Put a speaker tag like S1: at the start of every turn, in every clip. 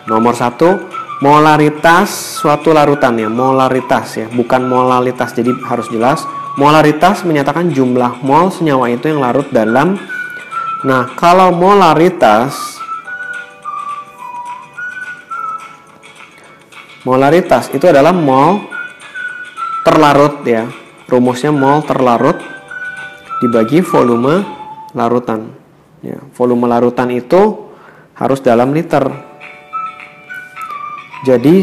S1: Nomor 1, molaritas suatu larutan ya, molaritas ya, bukan molalitas, jadi harus jelas. Molaritas menyatakan jumlah mol senyawa itu yang larut dalam. Nah, kalau molaritas itu adalah mol terlarut ya. Rumusnya mol terlarut dibagi volume larutan. Ya, volume larutan itu harus dalam liter. Jadi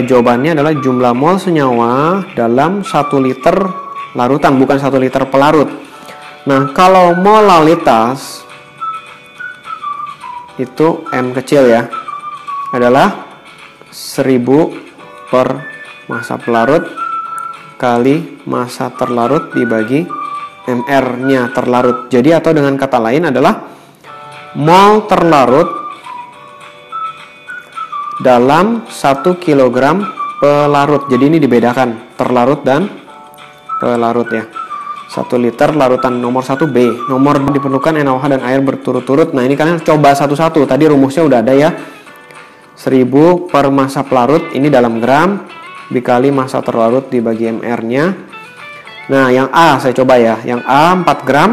S1: jawabannya adalah jumlah mol senyawa dalam 1 liter larutan, bukan 1 liter pelarut. Nah, kalau molalitas itu M kecil ya, adalah 1000 per massa pelarut kali massa terlarut dibagi MR-nya terlarut. Jadi atau dengan kata lain adalah mol terlarut dalam 1 kg pelarut. Jadi ini dibedakan terlarut dan pelarut ya. 1 liter larutan nomor 1B. Nomor diperlukan NaOH dan air berturut-turut. Nah, ini kalian coba satu-satu. Tadi rumusnya udah ada ya. 1000 per massa pelarut ini dalam gram dikali massa terlarut dibagi MR-nya. Nah, yang A saya coba ya. Yang A 4 gram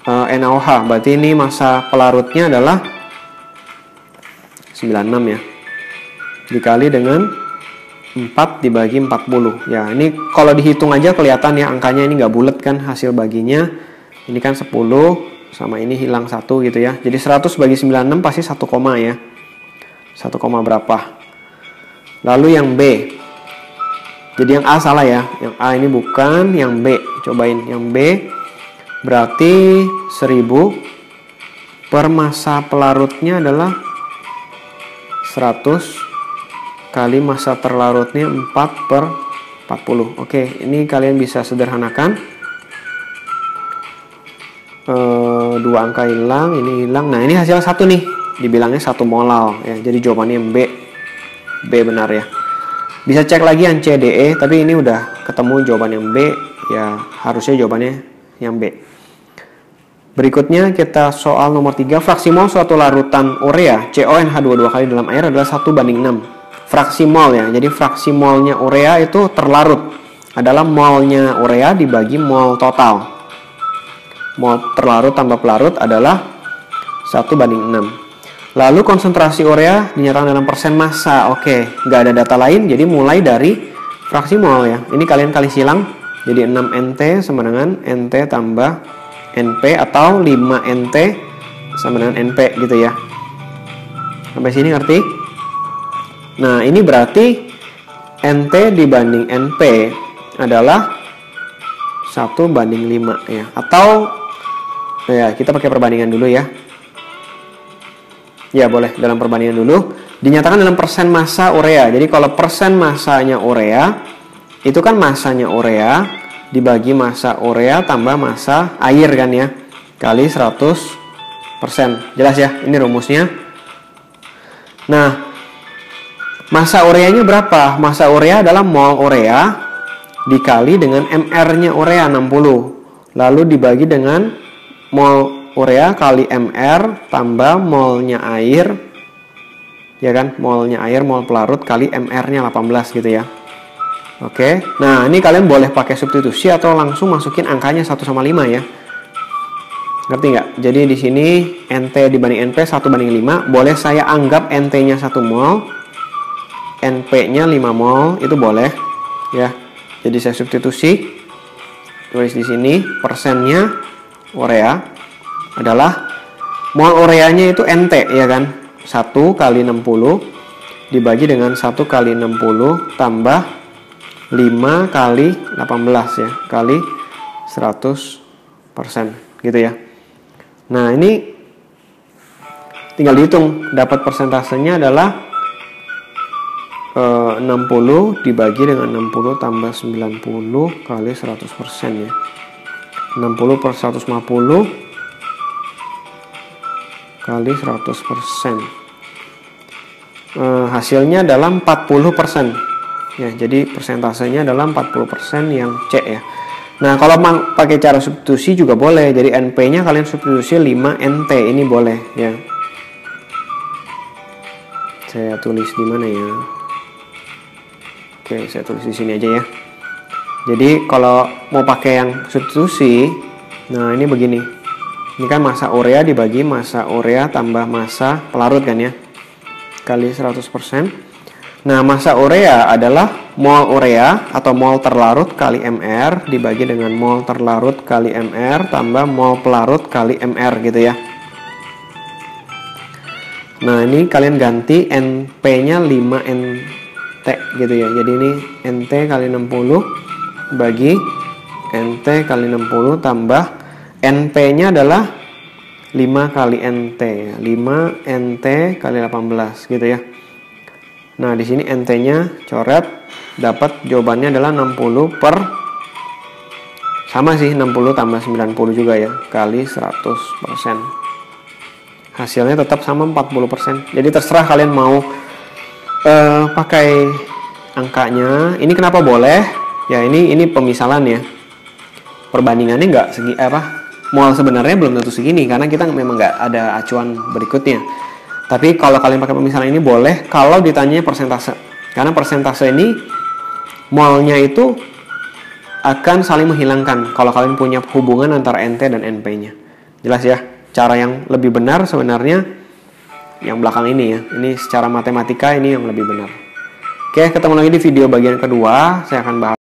S1: NaOH. Berarti ini massa pelarutnya adalah 96 ya. Dikali dengan 4 dibagi 40. Ya, ini kalau dihitung aja kelihatan ya angkanya ini nggak bulat kan hasil baginya. Ini kan 10 sama ini hilang 1 gitu ya. Jadi 100 bagi 96 pasti 1 koma ya. 1, berapa. Lalu yang B. Jadi yang A salah ya. Yang A ini bukan, yang B. Cobain yang B. Berarti 1000 per massa pelarutnya adalah 100 kali massa terlarutnya 4 per 40. Oke, ini kalian bisa sederhanakan. 2 angka hilang, ini hilang. Nah, ini hasil 1 nih. Dibilangnya 1 molal ya. Jadi jawabannya yang B. B benar ya. Bisa cek lagi yang C, D, E, tapi ini udah ketemu jawaban yang B, ya harusnya jawabannya yang B. Berikutnya kita soal nomor 3, fraksi mol suatu larutan urea CONH22 kali dalam air adalah 1/6. Fraksi mol ya. Jadi fraksi molnya urea itu terlarut adalah molnya urea dibagi mol total. Mol terlarut tambah pelarut adalah 1/6. Lalu konsentrasi urea dinyatakan dalam persen massa. Oke, nggak ada data lain, jadi mulai dari fraksi mol ya. Ini kalian kali silang, jadi 6 NT sama dengan NT tambah NP atau 5 NT sama dengan NP gitu ya. Sampai sini ngerti? Nah, ini berarti NT dibanding NP adalah 1/5 ya. Atau ya kita pakai perbandingan dulu ya. Ya boleh dalam perbandingan dulu. Dinyatakan dalam persen massa urea. Jadi kalau persen massanya urea itu kan massanya urea dibagi massa urea tambah massa air kan ya, kali 100%. Jelas ya, ini rumusnya. Nah, massa ureanya berapa? Massa urea adalah mol urea dikali dengan MR-nya urea 60. Lalu dibagi dengan mol urea kali MR tambah molnya air. Ya kan? Molnya air, mol pelarut kali MR-nya 18 gitu ya. Oke, nah ini kalian boleh pakai substitusi atau langsung masukin angkanya 1/5 ya. Ngerti nggak? Jadi di sini NT dibanding NP 1/5. Boleh saya anggap NT-nya 1 mol, NP-nya 5 mol, itu boleh ya. Jadi saya substitusi, tulis di sini persennya urea adalah mol ureanya itu NT ya kan? 1 kali 60 dibagi dengan 1 kali 60 tambah 5 kali 18 ya, kali 100% gitu ya. Nah, ini tinggal dihitung, dapat persentasenya adalah 60 dibagi dengan 60 tambah 90 kali 100% ya. 60 per 150 kali 100%. Hasilnya adalah 40%. Ya, jadi persentasenya adalah 40% yang C ya. Nah, kalau pakai cara substitusi juga boleh. Jadi NP-nya kalian substitusi 5 NT, ini boleh ya. Saya tulis di mana ya? Oke, saya tulis di sini aja ya. Jadi kalau mau pakai yang substitusi, nah ini begini. Ini kan massa urea dibagi massa urea tambah massa pelarut kan ya, kali 100%. Nah, massa urea adalah mol urea atau mol terlarut kali mr dibagi dengan mol terlarut kali mr tambah mol pelarut kali mr gitu ya. Nah, ini kalian ganti NP-nya 5NT gitu ya. Jadi ini NT kali 60 bagi NT kali 60 tambah NP-nya adalah 5 kali NT. 5 NT kali 18 gitu ya. Nah, di sini NT-nya coret, dapat jawabannya adalah 60 per sama sih 60 tambah 90 juga ya, kali 100%. Hasilnya tetap sama 40%. Jadi terserah kalian mau pakai angkanya. Ini kenapa boleh? Ya ini pemisalan ya. Perbandingannya nggak segi mol sebenarnya belum tentu segini karena kita memang nggak ada acuan berikutnya. Tapi kalau kalian pakai pemisalan ini boleh kalau ditanya persentase. Karena persentase ini molnya itu akan saling menghilangkan kalau kalian punya hubungan antara NT dan NP-nya. Jelas ya? Cara yang lebih benar sebenarnya yang belakang ini ya. Ini secara matematika ini yang lebih benar. Oke, ketemu lagi di video bagian kedua. Saya akan bahas